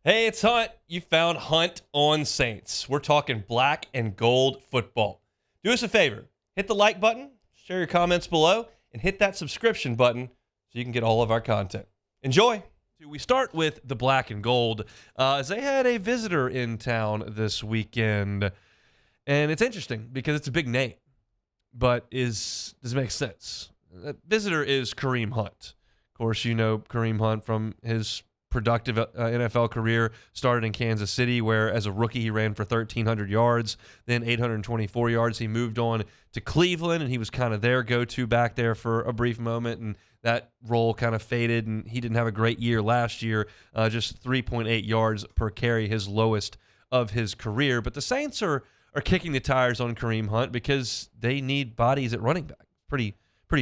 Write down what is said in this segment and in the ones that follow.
Hey, it's Hunt. You found Hunt on Saints. We're talking black and gold football. Do us a favor. Hit the like button, share your comments below, and hit that subscription button so you can get all of our content. Enjoy. We start with the black and gold as they had a visitor in town this weekend. And it's interesting because it's a big name, but does it make sense? That visitor is Kareem Hunt. Of course, you know Kareem Hunt from his productive NFL career. Started in Kansas City, where as a rookie he ran for 1,300 yards, then 824 yards. He moved on to Cleveland, and he was kind of their go-to back there for a brief moment, and that role kind of faded, and he didn't have a great year last year, just 3.8 yards per carry, his lowest of his career. But the Saints are kicking the tires on Kareem Hunt because they need bodies at running back. Pretty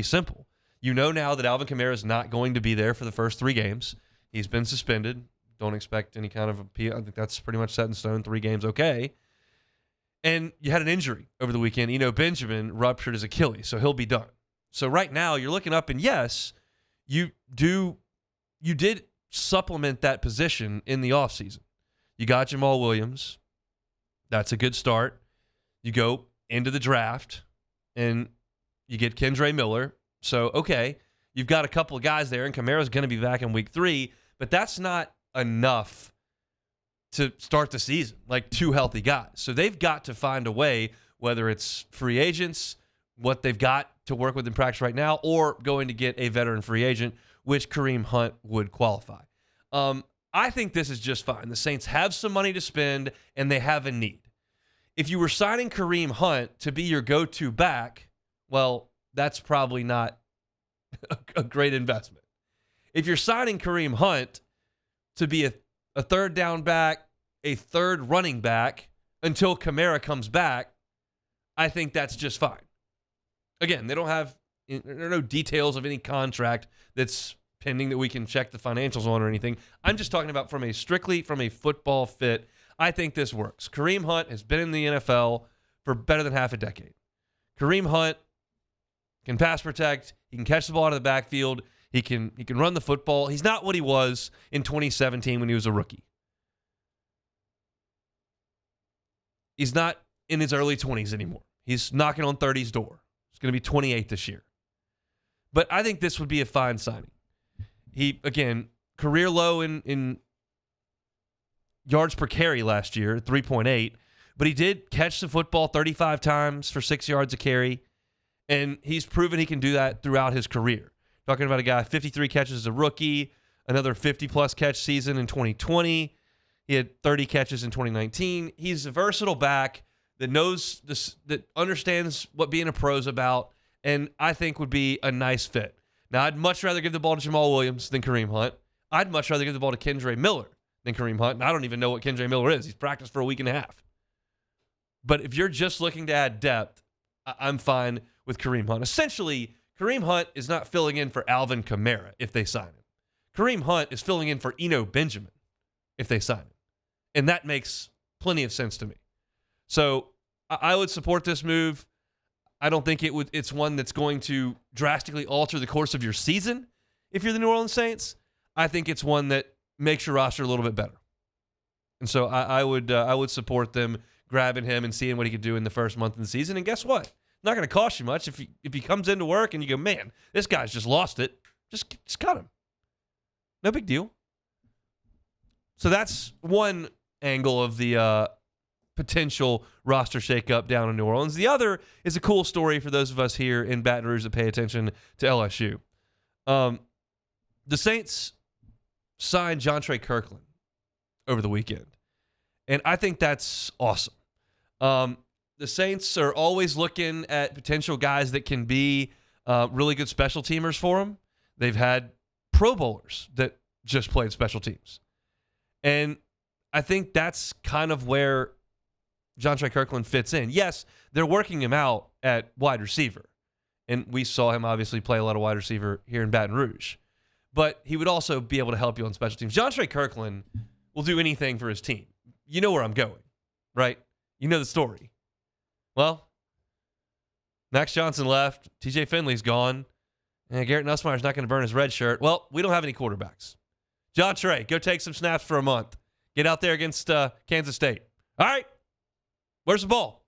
simple. You know now that Alvin Kamara is not going to be there for the first 3 games. He's been suspended. Don't expect any kind of appeal. I think that's pretty much set in stone. 3 games, okay. And you had an injury over the weekend. Benjamin ruptured his Achilles, so he'll be done. So right now you're looking up, and yes, you did supplement that position in the offseason. You got Jamal Williams. That's a good start. You go into the draft, and you get Kendre Miller. So, okay, you've got a couple of guys there, and Kamara's going to be back in week 3, but that's not enough to start the season, like 2 healthy guys. So they've got to find a way, whether it's free agents, what they've got to work with in practice right now, or going to get a veteran free agent, which Kareem Hunt would qualify. I think this is just fine. The Saints have some money to spend, and they have a need. If you were signing Kareem Hunt to be your go-to back, well, that's probably not a great investment. If you're signing Kareem Hunt to be a third down back, a third running back until Kamara comes back, I think that's just fine. Again, there are no details of any contract that's pending that we can check the financials on or anything. I'm just talking about strictly from a football fit. I think this works. Kareem Hunt has been in the NFL for better than half a decade. Kareem Hunt can pass protect. He can catch the ball out of the backfield. He can run the football. He's not what he was in 2017 when he was a rookie. He's not in his early 20s anymore. He's knocking on 30's door. He's going to be 28 this year. But I think this would be a fine signing. He, again, career low in yards per carry last year, 3.8. But he did catch the football 35 times for 6 yards a carry. And he's proven he can do that throughout his career. Talking about a guy, 53 catches as a rookie, another 50-plus catch season in 2020. He had 30 catches in 2019. He's a versatile back that knows this, that understands what being a pro is about, and I think would be a nice fit. Now, I'd much rather give the ball to Jamal Williams than Kareem Hunt. I'd much rather give the ball to Kendre Miller than Kareem Hunt, and I don't even know what Kendre Miller is. He's practiced for a week and a half. But if you're just looking to add depth, I'm fine with Kareem Hunt. Essentially, Kareem Hunt is not filling in for Alvin Kamara if they sign him. Kareem Hunt is filling in for Benjamin if they sign him. And that makes plenty of sense to me. So I would support this move. I don't think it's one that's going to drastically alter the course of your season if you're the New Orleans Saints. I think it's one that makes your roster a little bit better. And so I would support them grabbing him and seeing what he could do in the first month of the season. And guess what? Not going to cost you much. If he comes into work and you go, man, this guy's just lost it, just cut him. No big deal. So that's one angle of the potential roster shakeup down in New Orleans. The other is a cool story for those of us here in Baton Rouge that pay attention to LSU. The Saints signed Jontre Kirklin over the weekend, and I think that's awesome. The Saints are always looking at potential guys that can be really good special teamers for them. They've had Pro Bowlers that just played special teams. And I think that's kind of where Jontre Kirklin fits in. Yes, they're working him out at wide receiver. And we saw him obviously play a lot of wide receiver here in Baton Rouge. But he would also be able to help you on special teams. Jontre Kirklin will do anything for his team. You know where I'm going, right? You know the story. Well, Max Johnson left. TJ Finley's gone. And Garrett Nussmeier's not going to burn his red shirt. Well, we don't have any quarterbacks. John Trey, go take some snaps for a month. Get out there against Kansas State. All right, where's the ball?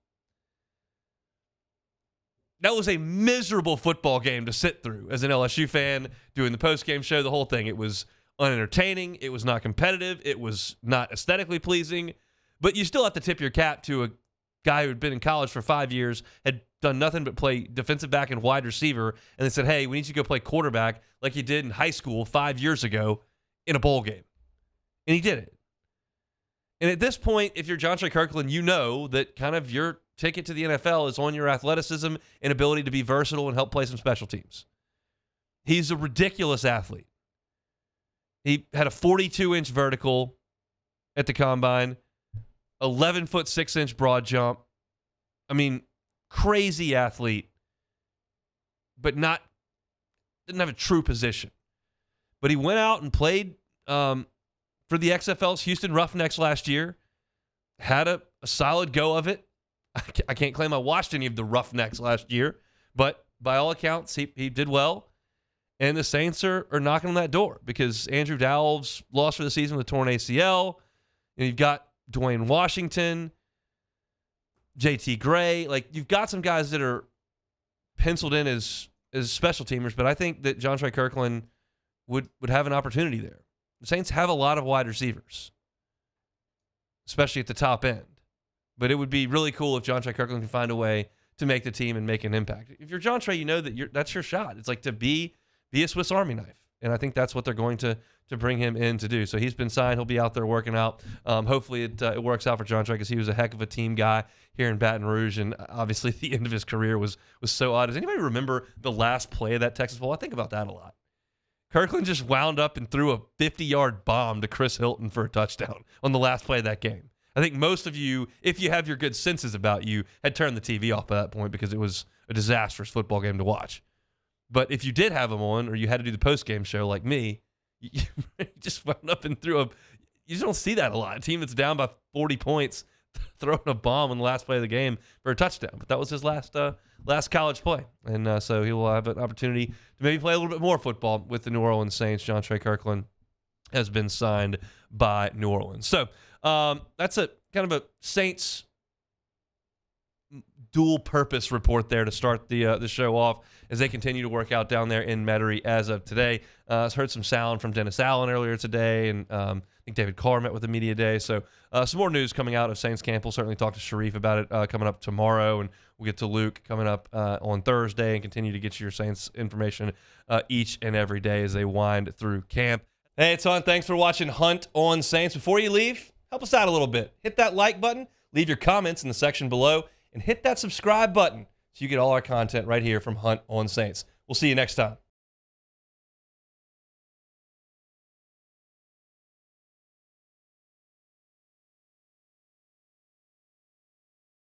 That was a miserable football game to sit through as an LSU fan, doing the post-game show, the whole thing. It was unentertaining. It was not competitive. It was not aesthetically pleasing. But you still have to tip your cap to a guy who had been in college for 5 years, had done nothing but play defensive back and wide receiver, and they said, hey, we need you to go play quarterback like you did in high school 5 years ago in a bowl game. And he did it. And at this point, if you're Jontre Kirklin, you know that kind of your ticket to the NFL is on your athleticism and ability to be versatile and help play some special teams. He's a ridiculous athlete. He had a 42-inch vertical at the combine, 11-foot 6-inch broad jump. I mean, crazy athlete, but didn't have a true position. But he went out and played for the XFL's Houston Roughnecks last year. Had a solid go of it. I can't claim I watched any of the Roughnecks last year, but by all accounts, he did well. And the Saints are knocking on that door because Andrew Dowell's lost for the season with a torn ACL. And you've got Dwayne Washington, JT Gray. Like, you've got some guys that are penciled in as special teamers, but I think that Jontre Kirklin would have an opportunity there. The Saints have a lot of wide receivers, especially at the top end. But it would be really cool if Jontre Kirklin can find a way to make the team and make an impact. If you're Jontre, you know that that's your shot. It's like to be a Swiss Army knife. And I think that's what they're going to bring him in to do. So he's been signed. He'll be out there working out. Hopefully it works out for Jontre because he was a heck of a team guy here in Baton Rouge. And obviously the end of his career was so odd. Does anybody remember the last play of that Texas Bowl? I think about that a lot. Kirkland just wound up and threw a 50-yard bomb to Chris Hilton for a touchdown on the last play of that game. I think most of you, if you have your good senses about you, had turned the TV off by that point because it was a disastrous football game to watch. But if you did have them on, or you had to do the post-game show like me, you just wound up and threw you just don't see that a lot. A team that's down by 40 points throwing a bomb on the last play of the game for a touchdown. But that was his last college play. And so he will have an opportunity to maybe play a little bit more football with the New Orleans Saints. Jontre Kirklin has been signed by New Orleans. So that's a kind of a Saints dual purpose report there to start the show off as they continue to work out down there in Metairie as of today. I heard some sound from Dennis Allen earlier today, and I think David Carr met with the media today. So some more news coming out of Saints camp. We'll certainly talk to Sharif about it coming up tomorrow, and we'll get to Luke coming up on Thursday and continue to get you your Saints information each and every day as they wind through camp. Hey, it's Hunt. Thanks for watching Hunt on Saints. Before you leave, help us out a little bit. Hit that like button, leave your comments in the section below, and hit that subscribe button so you get all our content right here from Hunt on Saints. We'll see you next time.